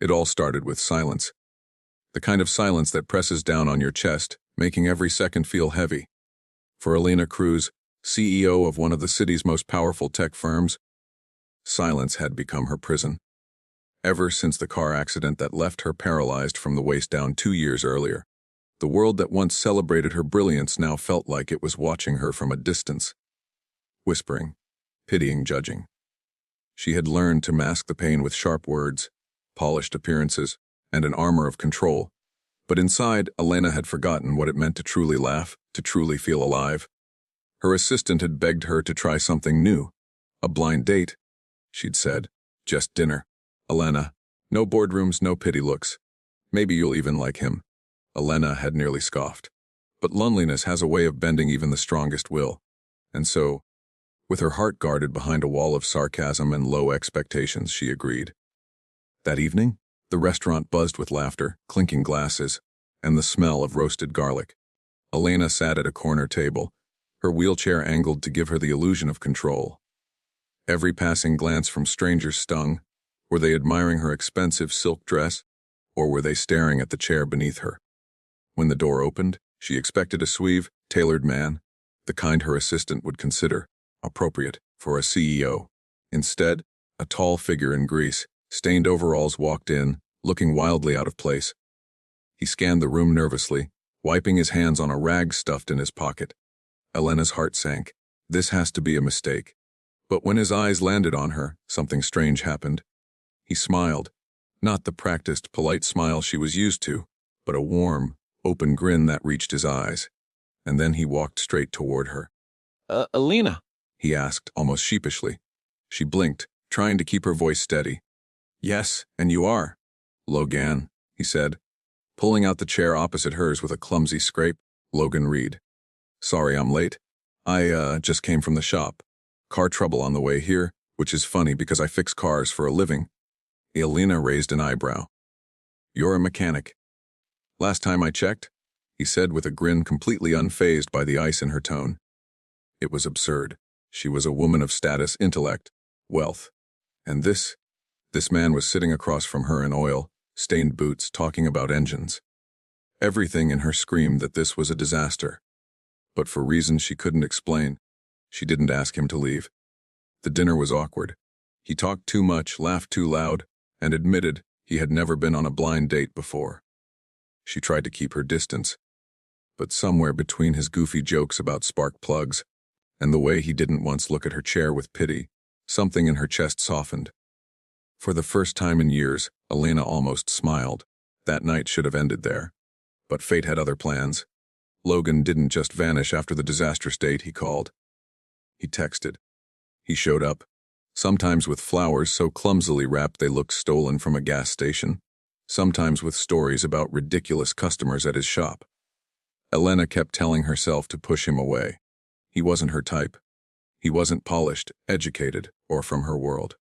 It all started with silence. The kind of silence that presses down on your chest, making every second feel heavy. For Elena Cruz, CEO of one of the city's most powerful tech firms, silence had become her prison. Ever since the car accident that left her paralyzed from the waist down 2 years earlier, the world that once celebrated her brilliance now felt like it was watching her from a distance, whispering, pitying, judging. She had learned to mask the pain with sharp words, polished appearances, and an armor of control. But inside, Elena had forgotten what it meant to truly laugh, to truly feel alive. Her assistant had begged her to try something new. A blind date, she'd said. Just dinner. Elena, no boardrooms, no pity looks. Maybe you'll even like him. Elena had nearly scoffed. But loneliness has a way of bending even the strongest will. And so, with her heart guarded behind a wall of sarcasm and low expectations, she agreed. That evening, the restaurant buzzed with laughter, clinking glasses, and the smell of roasted garlic. Elena sat at a corner table, her wheelchair angled to give her the illusion of control. Every passing glance from strangers stung. Were they admiring her expensive silk dress, or were they staring at the chair beneath her? When the door opened, she expected a suave, tailored man, the kind her assistant would consider appropriate for a CEO. Instead, a tall figure in grease, stained overalls walked in, looking wildly out of place. He scanned the room nervously, wiping his hands on a rag stuffed in his pocket. Elena's heart sank. This has to be a mistake. But when his eyes landed on her, something strange happened. He smiled, not the practiced, polite smile she was used to, but a warm, open grin that reached his eyes. And then he walked straight toward her. Elena, he asked, almost sheepishly. She blinked, trying to keep her voice steady. Yes, and you are. Logan, he said, pulling out the chair opposite hers with a clumsy scrape. Logan Reed. Sorry I'm late. I just came from the shop. Car trouble on the way here, which is funny because I fix cars for a living. Elena raised an eyebrow. You're a mechanic. Last time I checked, he said with a grin completely unfazed by the ice in her tone. It was absurd. She was a woman of status, intellect, wealth. And this man was sitting across from her in oil-stained boots talking about engines. Everything in her screamed that this was a disaster. But for reasons she couldn't explain, she didn't ask him to leave. The dinner was awkward. He talked too much, laughed too loud, and admitted he had never been on a blind date before. She tried to keep her distance, but somewhere between his goofy jokes about spark plugs and the way he didn't once look at her chair with pity, something in her chest softened. For the first time in years, Elena almost smiled. That night should have ended there. But fate had other plans. Logan didn't just vanish after the disastrous date he called. He texted. He showed up, sometimes with flowers so clumsily wrapped they looked stolen from a gas station, sometimes with stories about ridiculous customers at his shop. Elena kept telling herself to push him away. He wasn't her type. He wasn't polished, educated, or from her world.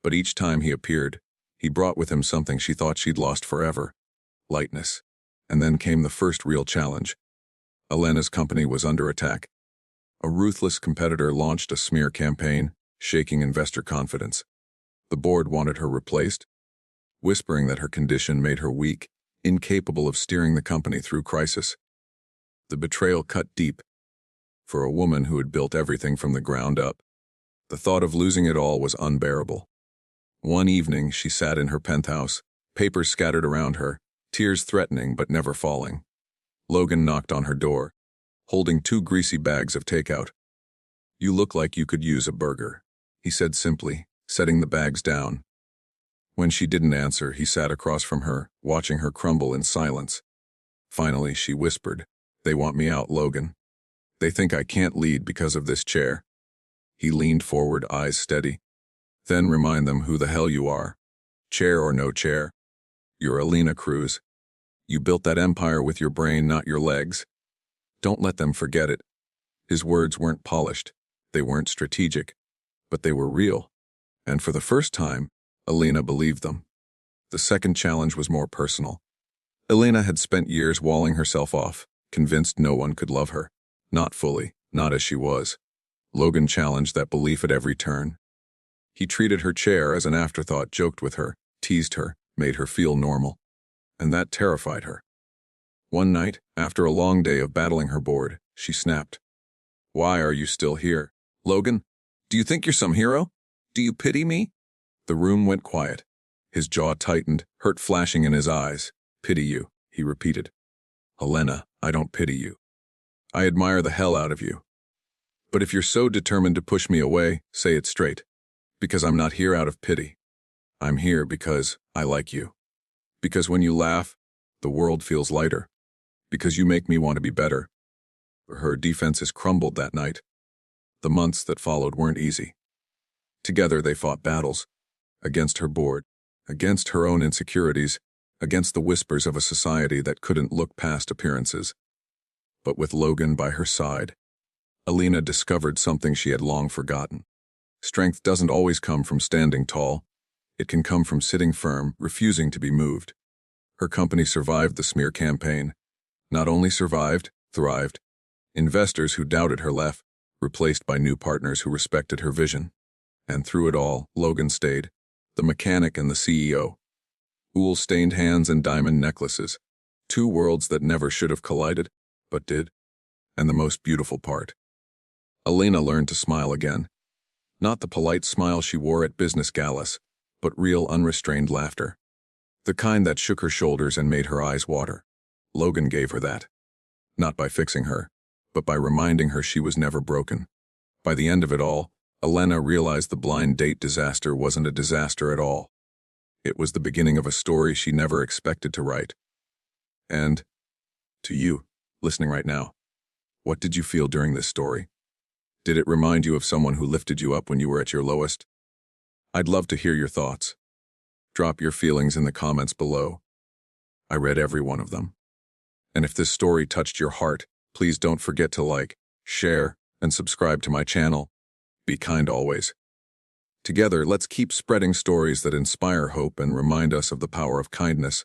But each time he appeared, he brought with him something she thought she'd lost forever: lightness. And then came the first real challenge. Elena's company was under attack. A ruthless competitor launched a smear campaign, shaking investor confidence. The board wanted her replaced, whispering that her condition made her weak, incapable of steering the company through crisis. The betrayal cut deep. For a woman who had built everything from the ground up, the thought of losing it all was unbearable. One evening, she sat in her penthouse, papers scattered around her, tears threatening but never falling. Logan knocked on her door, holding 2 greasy bags of takeout. You look like you could use a burger, he said simply, setting the bags down. When she didn't answer, he sat across from her, watching her crumble in silence. Finally, she whispered, They want me out, Logan. They think I can't lead because of this chair. He leaned forward, eyes steady. Then remind them who the hell you are. Chair or no chair. You're Elena Cruz. You built that empire with your brain, not your legs. Don't let them forget it. His words weren't polished. They weren't strategic. But they were real. And for the first time, Elena believed them. The second challenge was more personal. Elena had spent years walling herself off, convinced no one could love her. Not fully, not as she was. Logan challenged that belief at every turn. He treated her chair as an afterthought, joked with her, teased her, made her feel normal, and that terrified her. One night, after a long day of battling her bored, she snapped. "Why are you still here? Logan, do you think you're some hero? Do you pity me?" The room went quiet. His jaw tightened, hurt flashing in his eyes. "Pity you," he repeated. "Helena, I don't pity you. I admire the hell out of you. But if you're so determined to push me away, say it straight. Because I'm not here out of pity. I'm here because I like you. Because when you laugh, the world feels lighter. Because you make me want to be better." Her defenses crumbled that night. The months that followed weren't easy. Together they fought battles. Against her bored, against her own insecurities, against the whispers of a society that couldn't look past appearances. But with Logan by her side, Alina discovered something she had long forgotten. Strength doesn't always come from standing tall. It can come from sitting firm, refusing to be moved. Her company survived the smear campaign. Not only survived, thrived. Investors who doubted her left, replaced by new partners who respected her vision. And through it all, Logan stayed, the mechanic and the CEO. Ool-stained hands and diamond necklaces. Two worlds that never should have collided, but did. And the most beautiful part. Alina learned to smile again. Not the polite smile she wore at business galas, but real unrestrained laughter. The kind that shook her shoulders and made her eyes water. Logan gave her that. Not by fixing her, but by reminding her she was never broken. By the end of it all, Alina realized the blind date disaster wasn't a disaster at all. It was the beginning of a story she never expected to write. And, to you, listening right now, what did you feel during this story? Did it remind you of someone who lifted you up when you were at your lowest? I'd love to hear your thoughts. Drop your feelings in the comments below. I read every one of them. And if this story touched your heart, please don't forget to like, share, and subscribe to my channel. Be kind always. Together, let's keep spreading stories that inspire hope and remind us of the power of kindness.